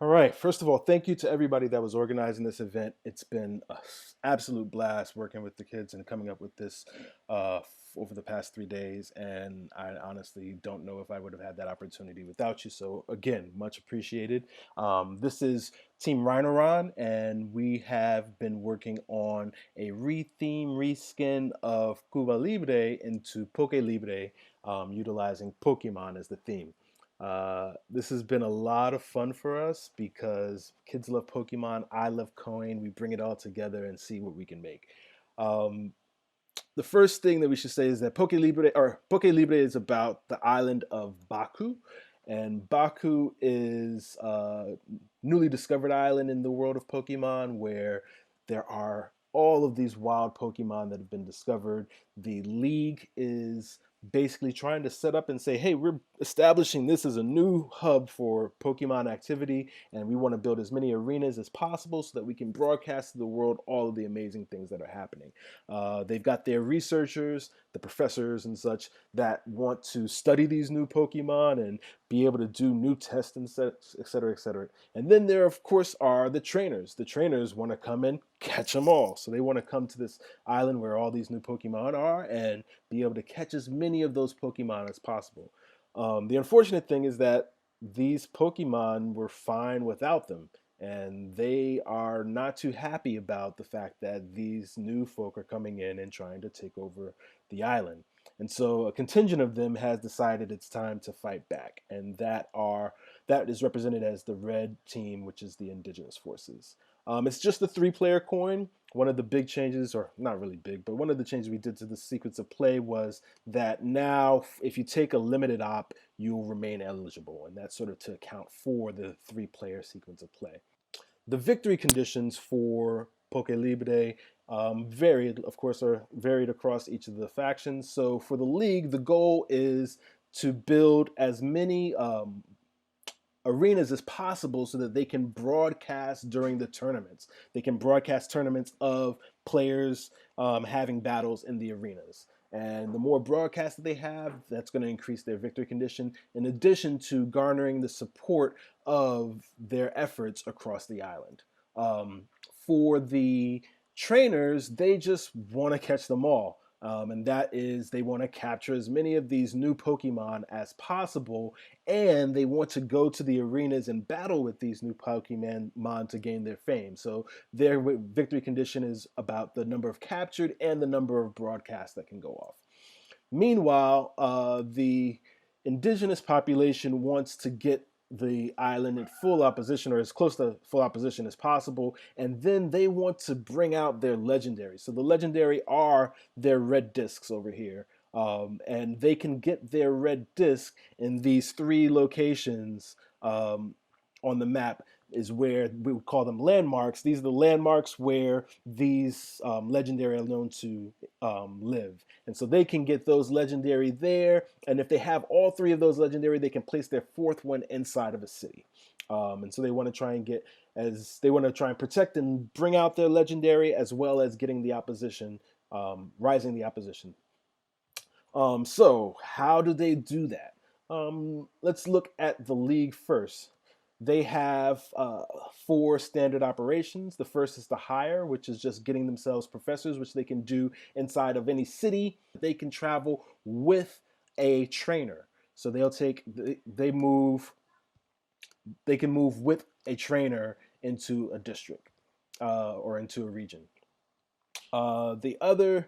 All right. First of all, thank you to everybody that was organizing this event. It's been an absolute blast working with the kids and coming up with this over the past 3 days. And I honestly don't know if I would have had that opportunity without you. So again, much appreciated. This is Team Rhinoron, and we have been working on a retheme, reskin of Cuba Libre into Poké Libre, utilizing Pokemon as the theme. This has been a lot of fun for us because kids love Pokemon, I love Coin. We bring it all together and see what we can make. Um, the first thing that we should say is that Poke Libre is about the island of Baku, and Baku is a newly discovered island in the world of Pokemon where there are all of these wild Pokemon that have been discovered. The league is basically trying to set up and say, hey, we're establishing this as a new hub for Pokemon activity, and we want to build as many arenas as possible so that we can broadcast to the world all of the amazing things that are happening. They've got their researchers, the professors and such, that want to study these new Pokemon and be able to do new tests and et cetera, et cetera. And then there, of course, are the trainers. The trainers want to come and catch them all. So they want to come to this island where all these new Pokemon are and be able to catch as many of those Pokemon as possible. The unfortunate thing is that these Pokemon were fine without them, and they are not too happy about the fact that these new folk are coming in and trying to take over the island. And so a contingent of them has decided it's time to fight back, and that is represented as the red team, which is the indigenous forces. It's just a three-player coin. One of the big changes, or not really big, but one of the changes we did to the sequence of play was that now if you take a limited op, you'll remain eligible, and that's sort of to account for the three-player sequence of play. The victory conditions for Poké Libre varied, of course, are varied across each of the factions. So for the league, the goal is to build as many arenas as possible so that they can broadcast during the tournaments. They can broadcast tournaments of players having battles in the arenas. And the more broadcasts that they have, that's going to increase their victory condition, in addition to garnering the support of their efforts across the island. For the trainers, they just want to catch them all. And that is, they want to capture as many of these new Pokemon as possible, and they want to go to the arenas and battle with these new Pokemon to gain their fame. So their victory condition is about the number of captured and the number of broadcasts that can go off. Meanwhile, the indigenous population wants to get the island in full opposition, or as close to full opposition as possible, and then they want to bring out their legendary. So the legendary are their red discs over here, and they can get their red disc in these three locations on the map, is where we would call them landmarks. These are the landmarks where these legendary are known to live. And so they can get those legendary there. And if they have all three of those legendary, they can place their fourth one inside of a city. And so they want to try and protect and bring out their legendary, as well as getting the opposition, rising the opposition. So how do they do that? Let's look at the league first. They have four standard operations. The first is the hire, which is just getting themselves professors, which they can do inside of any city. They can travel with a trainer. So they can move with a trainer into a district or into a region. The other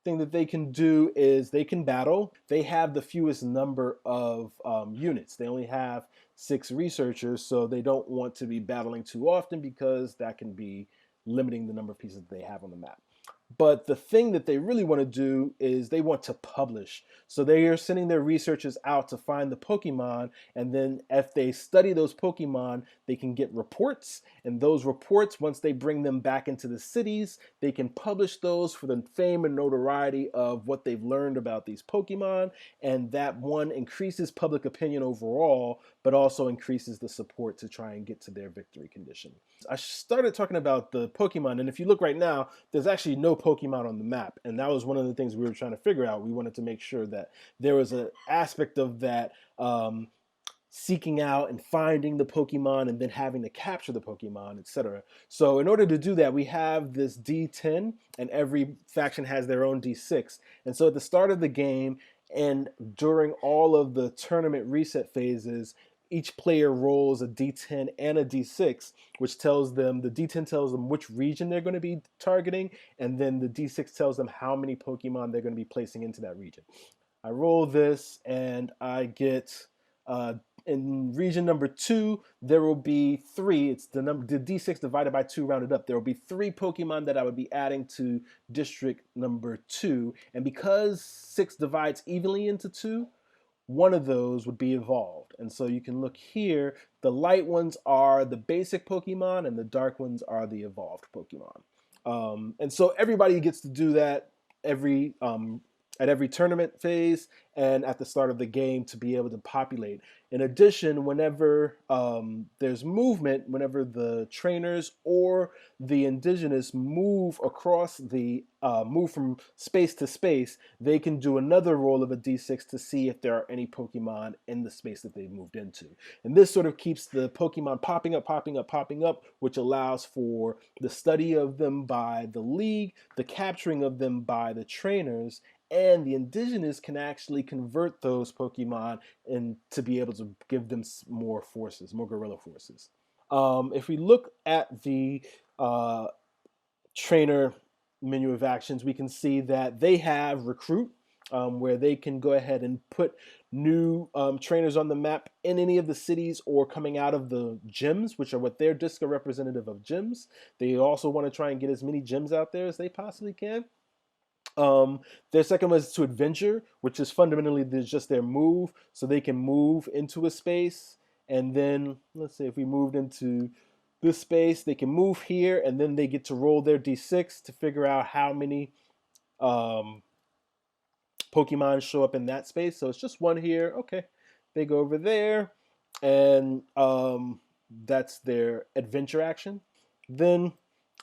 thing that they can do is they can battle. They have the fewest number of units. They only have 6 researchers, so they don't want to be battling too often because that can be limiting the number of pieces that they have on the map. But the thing that they really want to do is they want to publish. So they are sending their researchers out to find the Pokemon, and then if they study those Pokemon, they can get reports. And those reports, once they bring them back into the cities, they can publish those for the fame and notoriety of what they've learned about these Pokemon. And that one increases public opinion overall, but also increases the support to try and get to their victory condition. I started talking about the Pokemon, and if you look right now, there's actually no Pokemon on the map, and that was one of the things we were trying to figure out. We wanted to make sure that there was an aspect of that seeking out and finding the Pokemon and then having to capture the Pokemon, etc. So in order to do that, we have this D10, and every faction has their own D6. And so at the start of the game and during all of the tournament reset phases, each player rolls a D10 and a D6, which tells them, the D10 tells them which region they're going to be targeting, and then the D6 tells them how many Pokemon they're going to be placing into that region. I roll this and I get in region number 2, there will be 3. It's the D6 divided by 2 rounded up. There will be 3 Pokemon that I would be adding to district number 2. And because 6 divides evenly into 2, one of those would be evolved. And so you can look here, the light ones are the basic Pokemon and the dark ones are the evolved Pokemon. And so everybody gets to do that at every tournament phase and at the start of the game to be able to populate. In addition, whenever there's movement, whenever the trainers or the indigenous move across move from space to space, they can do another roll of a d6 to see if there are any Pokemon in the space that they've moved into. And this sort of keeps the Pokemon popping up, which allows for the study of them by the league, the capturing of them by the trainers, and the indigenous can actually convert those Pokemon and to be able to give them more forces, more guerrilla forces. If we look at the trainer menu of actions, we can see that they have recruit, where they can go ahead and put new trainers on the map in any of the cities or coming out of the gyms, which are what their discs are representative of gyms. They also want to try and get as many gyms out there as they possibly can. Their second was to adventure, which is fundamentally just their move, so they can move into a space. And then let's say if we moved into this space, they can move here, and then they get to roll their d6 to figure out how many Pokemon show up in that space. So it's just one here. Okay, they go over there, and that's their adventure action. Then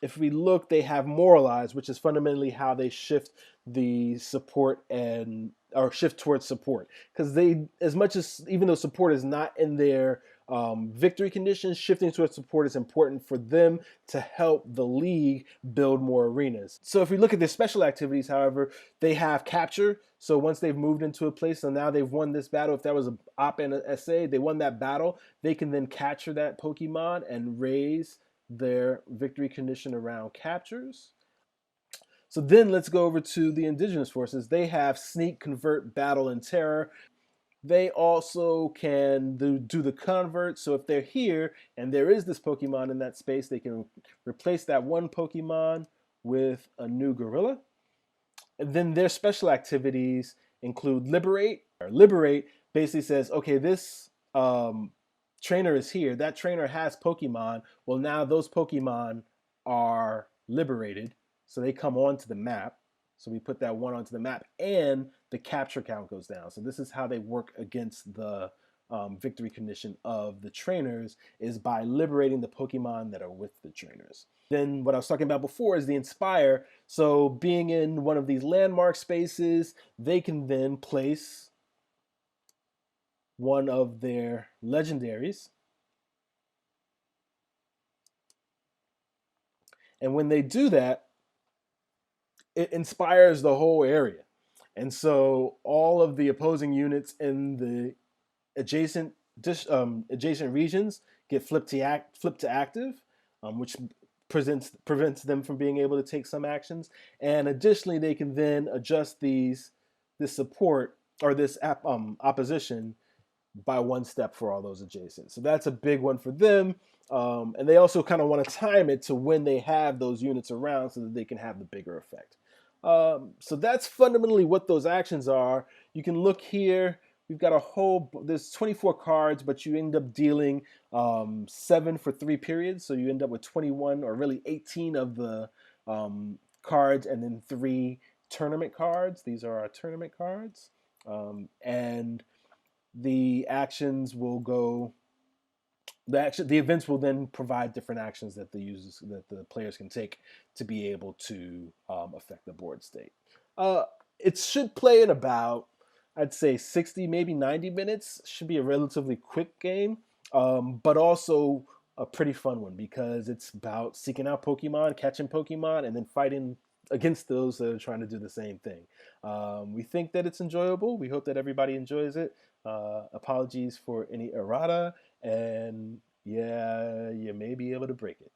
if we look, they have moralize, which is fundamentally how they shift the support or shift towards support. Because they, as much as, even though support is not in their victory conditions, shifting towards support is important for them to help the league build more arenas. So if we look at their special activities, however, they have capture. So once they've moved into a place, so now they've won this battle. If that was an op and an SA, they won that battle, they can then capture that Pokemon and raise their victory condition around captures. So then let's go over to the indigenous forces. They have sneak, convert, battle, and terror. They also can do the convert. So if they're here and there is this Pokemon in that space, they can replace that one Pokemon with a new gorilla. And then their special activities include liberate. Liberate basically says, okay, this trainer is here. That trainer has Pokemon. Well, now those Pokemon are liberated, so they come onto the map. So we put that one onto the map, and the capture count goes down. So this is how they work against the victory condition of the trainers, is by liberating the Pokemon that are with the trainers. Then what I was talking about before is the inspire. So being in one of these landmark spaces, they can then place one of their legendaries. And when they do that, it inspires the whole area. And so all of the opposing units in the adjacent regions get flipped to active, which prevents them from being able to take some actions. And additionally, they can then adjust this support or this opposition by one step for all those adjacent. So that's a big one for them. And they also kind of want to time it to when they have those units around so that they can have the bigger effect. So that's fundamentally what those actions are. You can look here. We've got there's 24 cards, but you end up dealing 7 for 3 periods. So you end up with 21, or really 18 of the cards, and then 3 tournament cards. These are our tournament cards. And the actions will go, the events will then provide different actions that the players can take to be able to affect the board state. It should play in about I'd say 60, maybe 90 minutes should be a relatively quick game, but also a pretty fun one because it's about seeking out Pokemon, catching Pokemon, and then fighting against those that are trying to do the same thing. We think that it's enjoyable. We hope that everybody enjoys it. Apologies for any errata, and yeah, you may be able to break it.